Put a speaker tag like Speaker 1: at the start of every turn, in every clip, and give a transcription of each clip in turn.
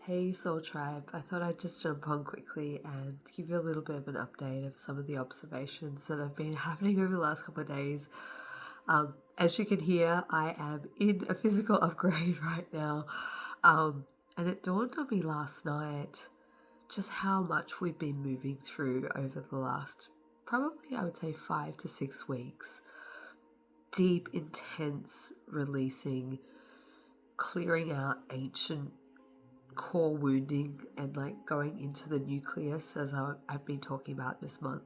Speaker 1: Hey Soul Tribe, I thought I'd just jump on quickly and give you a little bit of an update of some of the observations that have been happening over the last couple of days. As you can hear, I am in a physical upgrade right now, and it dawned on me last night just how much we've been moving through over the last, probably I would say 5 to 6 weeks. Deep, intense releasing, clearing out ancient core wounding and like going into the nucleus, as I've been talking about this month.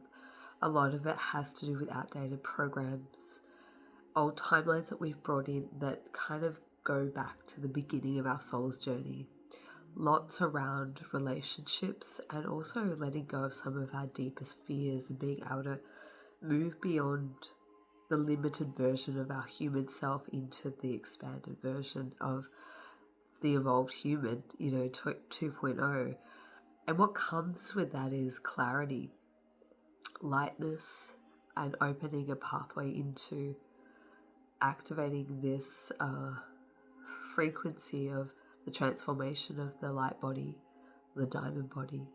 Speaker 1: A lot of it has to do with outdated programs, old timelines that we've brought in that kind of go back to the beginning of our soul's journey. Lots around relationships and also letting go of some of our deepest fears and being able to move beyond the limited version of our human self into the expanded version of the evolved human, 2.0. And what comes with that is clarity, lightness, and opening a pathway into activating this frequency of the transformation of the light body, the diamond body.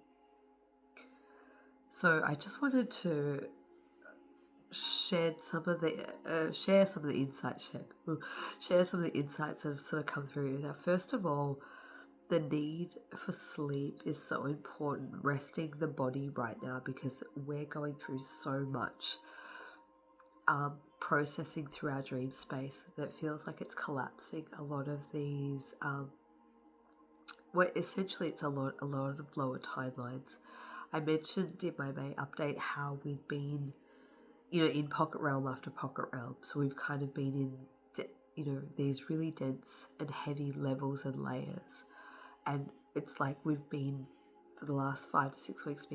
Speaker 1: So I just wanted to share some of the insights that have sort of come through. Now, first of all, the need for sleep is so important, resting the body right now, because we're going through so much processing through our dream space that feels like it's collapsing. A lot of these essentially it's a lot of lower timelines. I mentioned in my May update how we'd been in pocket realm after pocket realm. So we've kind of been in, these really dense and heavy levels and layers. And it's like we've been, for the last 5 to 6 weeks,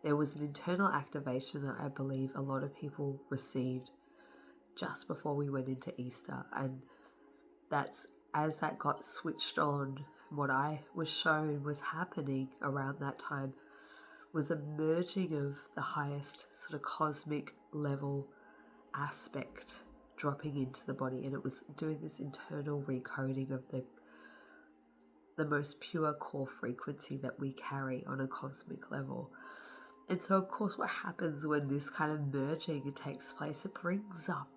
Speaker 1: there was an internal activation that I believe a lot of people received just before we went into Easter. And that's, as that got switched on, what I was shown was happening around that time was a merging of the highest sort of cosmic level aspect dropping into the body, and it was doing this internal recoding of the most pure core frequency that we carry on a cosmic level. And so of course what happens when this kind of merging takes place, it brings up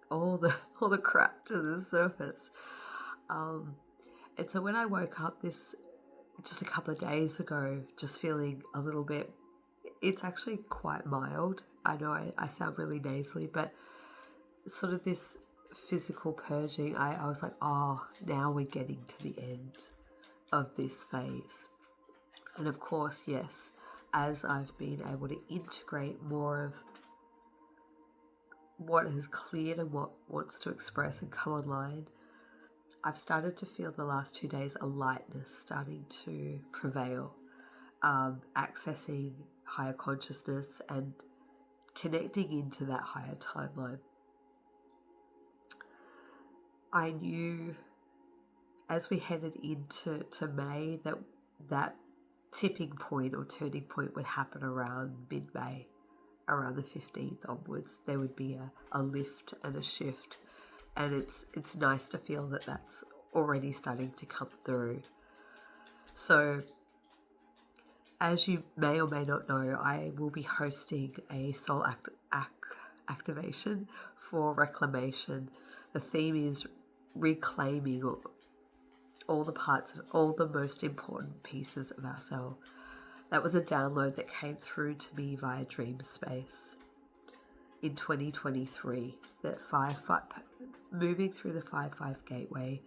Speaker 1: all the crap to the surface. And so when I woke up just a couple of days ago, just feeling a little bit, it's actually quite mild. I know I sound really nasally, but sort of this physical purging, I was like, oh, now we're getting to the end of this phase. And of course, yes, as I've been able to integrate more of what has cleared and what wants to express and come online, I've started to feel the last 2 days a lightness starting to prevail, accessing higher consciousness and connecting into that higher timeline. I knew as we headed into May that tipping point or turning point would happen around mid-May, around the 15th onwards. There would be a lift and a shift. And it's nice to feel that that's already starting to come through. So, as you may or may not know, I will be hosting a soul activation for Reclamation. The theme is reclaiming all the parts of all the most important pieces of ourselves. That was a download that came through to me via Dream Space in 2023, that moving through the 5-5 gateway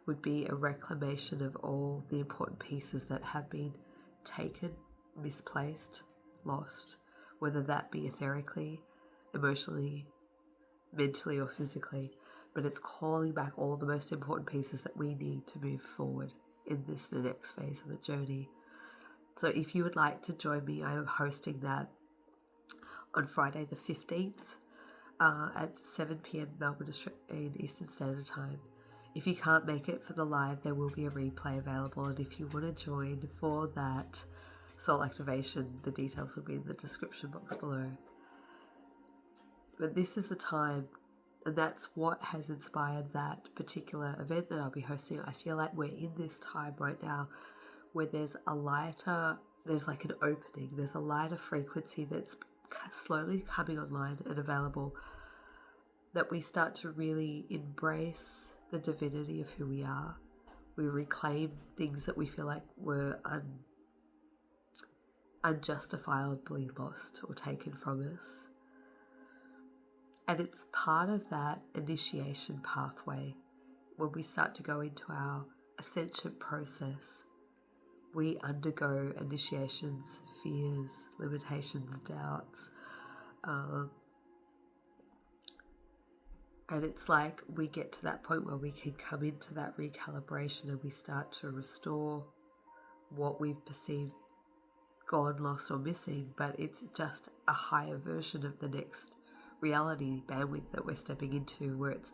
Speaker 1: would be a reclamation of all the important pieces that have been taken, misplaced, lost, whether that be etherically, emotionally, mentally, or physically. But it's calling back all the most important pieces that we need to move forward in the next phase of the journey. So if you would like to join me, I am hosting that on Friday the 15th at 7 p.m. Melbourne Australian Eastern Standard Time. If you can't make it for the live, there will be a replay available, and if you want to join for that soul activation, the details will be in the description box below. But this is the time And that's what has inspired that particular event that I'll be hosting. I feel like we're in this time right now where there's like an opening, there's a lighter frequency that's slowly coming online and available, that we start to really embrace the divinity of who we are. We reclaim things that we feel like were unjustifiably lost or taken from us. And it's part of that initiation pathway. When we start to go into our ascension process, we undergo initiations, fears, limitations, doubts. And it's like we get to that point where we can come into that recalibration and we start to restore what we've perceived gone, lost, or missing, but it's just a higher version of the next reality bandwidth that we're stepping into, where it's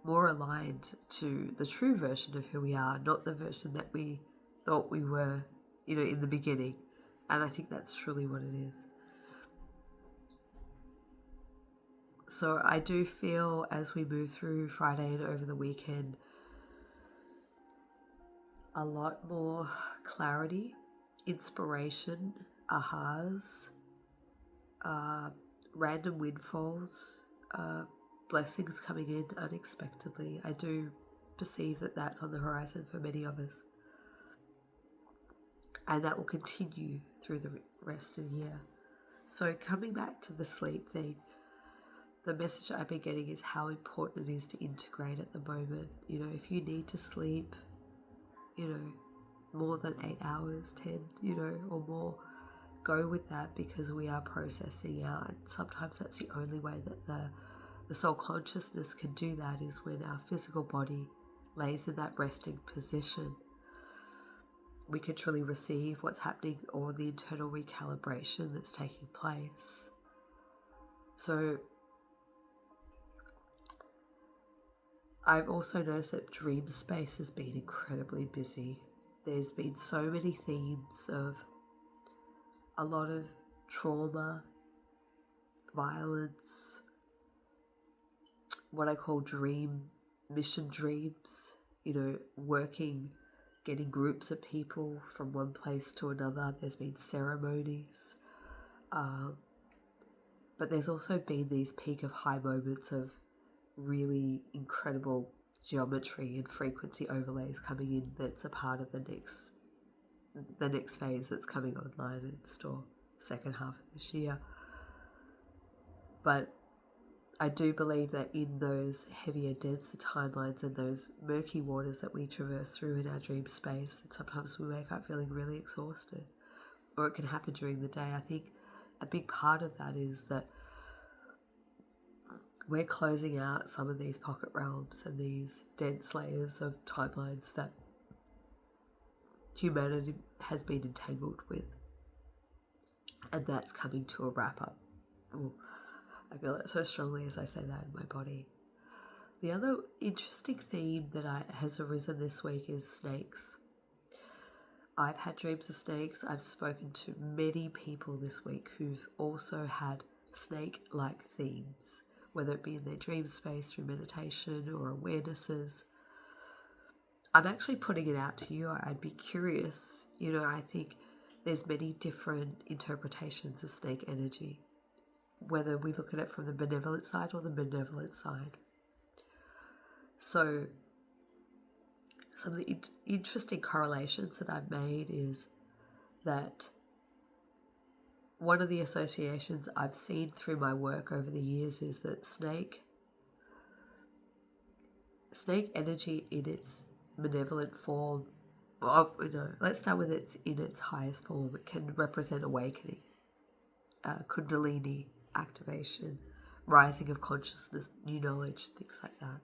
Speaker 1: more aligned to the true version of who we are, not the version that we thought we were, in the beginning. And I think that's truly what it is. So I do feel, as we move through Friday and over the weekend, a lot more clarity, inspiration, ahas, random windfalls, blessings coming in unexpectedly. I do perceive that that's on the horizon for many of us. And that will continue through the rest of the year. So coming back to the sleep thing, the message I've been getting is how important it is to integrate at the moment. If you need to sleep, more than 8 hours, 10, or more, go with that, because we are processing out. And sometimes that's the only way that the soul consciousness can do that, is when our physical body lays in that resting position. We can truly receive what's happening, or the internal recalibration that's taking place. So I've also noticed that dream space has been incredibly busy. There's been so many themes of a lot of trauma, violence, what I call mission dreams, working, getting groups of people from one place to another. There's been ceremonies. But there's also been these peak of high moments of really incredible geometry and frequency overlays coming in, that's a part of the next phase that's coming online in store, second half of this year. But I do believe that in those heavier, denser timelines and those murky waters that we traverse through in our dream space, and sometimes we wake up feeling really exhausted, or it can happen during the day. I think a big part of that is that we're closing out some of these pocket realms and these dense layers of timelines that humanity has been entangled with. And that's coming to a wrap up. Ooh, I feel it so strongly as I say that in my body. The other interesting theme that has arisen this week is snakes. I've had dreams of snakes. I've spoken to many people this week who've also had snake-like themes, whether it be in their dream space, through meditation or awarenesses. I'm actually putting it out to you. I'd be curious. I think there's many different interpretations of snake energy, whether we look at it from the benevolent side or the malevolent side. So some of the interesting correlations that I've made is that one of the associations I've seen through my work over the years is that snake energy in its benevolent form, let's start with it's in its highest form. It can represent awakening, kundalini activation, rising of consciousness, new knowledge, things like that.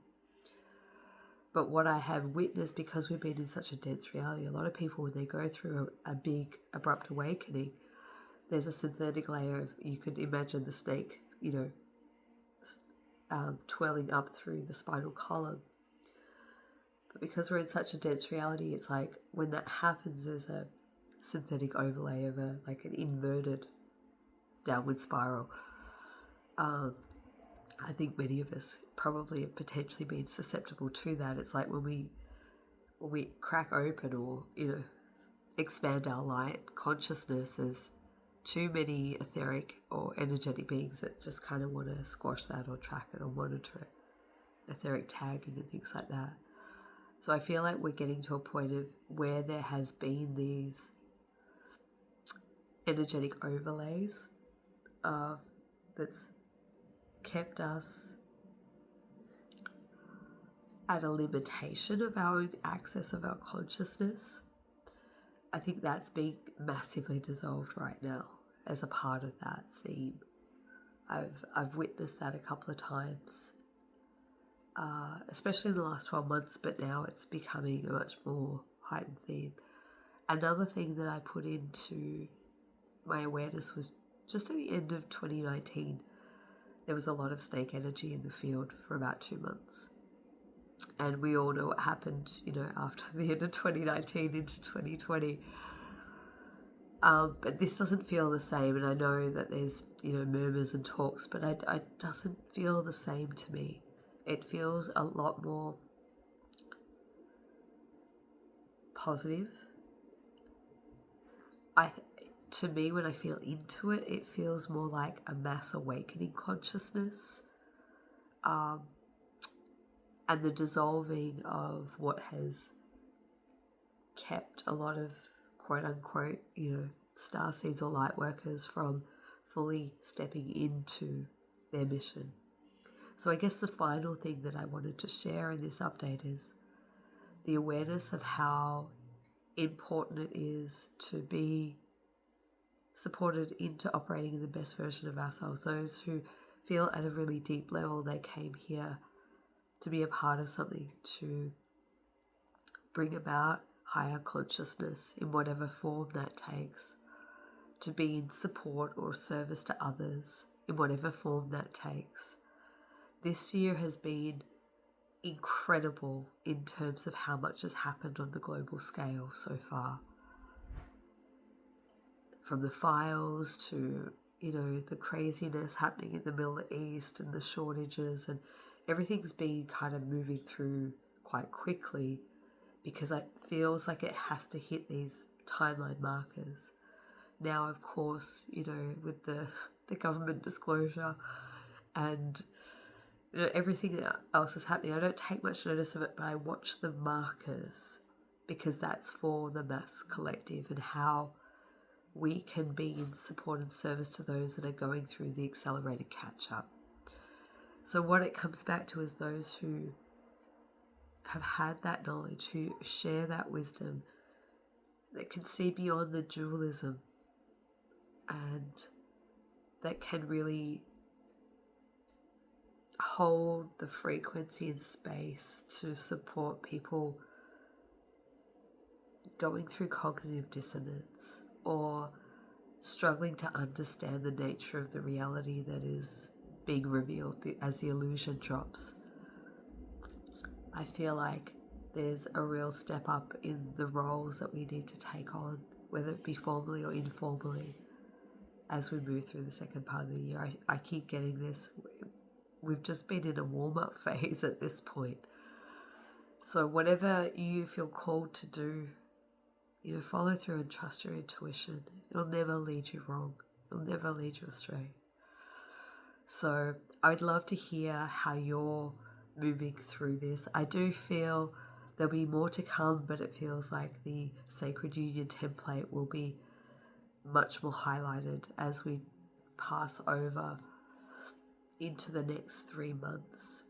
Speaker 1: But what I have witnessed, because we've been in such a dense reality, a lot of people, when they go through a big abrupt awakening, there's a synthetic layer of, you could imagine the snake, twirling up through the spinal column. But because we're in such a dense reality, it's like when that happens, there's a synthetic overlay of an inverted downward spiral. I think many of us probably have potentially been susceptible to that. It's like when we crack open or, expand our light consciousness, there's too many etheric or energetic beings that just kind of want to squash that or track it or monitor it, etheric tagging and things like that. So I feel like we're getting to a point of where there has been these energetic overlays that's kept us at a limitation of our own access of our consciousness. I think that's being massively dissolved right now as a part of that theme. I've witnessed that a couple of times, especially in the last 12 months, but now it's becoming a much more heightened theme. Another thing that I put into my awareness was just at the end of 2019, there was a lot of snake energy in the field for about 2 months. And we all know what happened, after the end of 2019 into 2020. But this doesn't feel the same, and I know that there's, murmurs and talks, but it doesn't feel the same to me. It feels a lot more positive. To me, when I feel into it, it feels more like a mass awakening consciousness, and the dissolving of what has kept a lot of quote unquote, star seeds or light workers from fully stepping into their mission. So I guess the final thing that I wanted to share in this update is the awareness of how important it is to be supported into operating in the best version of ourselves. Those who feel at a really deep level they came here to be a part of something, to bring about higher consciousness in whatever form that takes, to be in support or service to others in whatever form that takes. This year has been incredible in terms of how much has happened on the global scale so far. From the fires to, the craziness happening in the Middle East and the shortages, and everything's been kind of moving through quite quickly because it feels like it has to hit these timeline markers. Now, of course, with the government disclosure and everything else is happening, I don't take much notice of it, but I watch the markers because that's for the mass collective and how we can be in support and service to those that are going through the accelerated catch-up. So what it comes back to is those who have had that knowledge, who share that wisdom, that can see beyond the dualism and that can really hold the frequency and space to support people going through cognitive dissonance or struggling to understand the nature of the reality that is being revealed as the illusion drops. I feel like there's a real step up in the roles that we need to take on, whether it be formally or informally, as we move through the second part of the year. I keep getting this. We've just been in a warm-up phase at this point. So whatever you feel called to do, follow through and trust your intuition. It'll never lead you wrong. It'll never lead you astray. So I would love to hear how you're moving through this. I do feel there'll be more to come, but it feels like the Sacred Union template will be much more highlighted as we pass over into the next 3 months.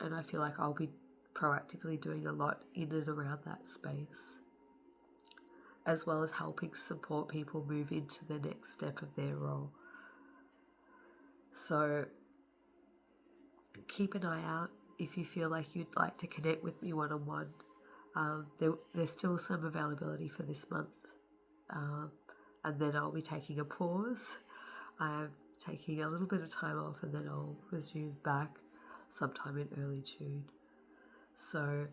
Speaker 1: And I feel like I'll be proactively doing a lot in and around that space, as well as helping support people move into the next step of their role. So keep an eye out if you feel like you'd like to connect with me one-on-one. There's still some availability for this month, and then I'll be taking a pause. I'm taking a little bit of time off, and then I'll resume back sometime in early June. So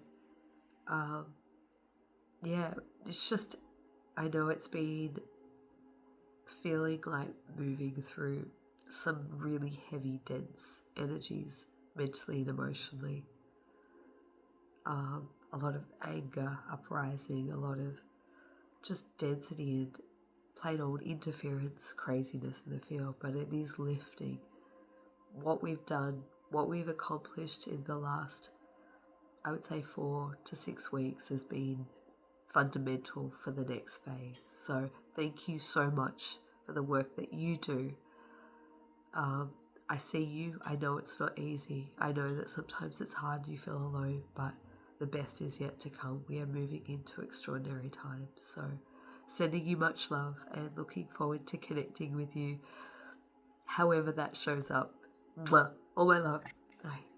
Speaker 1: it's just, I know it's been feeling like moving through some really heavy, dense energies, mentally and emotionally. A lot of anger uprising, a lot of just density and plain old interference, craziness in the field, but it is lifting. What we've done, what we've accomplished in the last, I would say 4 to 6 weeks, has been fundamental for the next phase. So thank you so much for the work that you do. I see you. I know it's not easy. I know that sometimes it's hard, you feel alone, but the best is yet to come. We are moving into extraordinary times. So sending you much love and looking forward to connecting with you however that shows up. Mwah. All my love. Bye.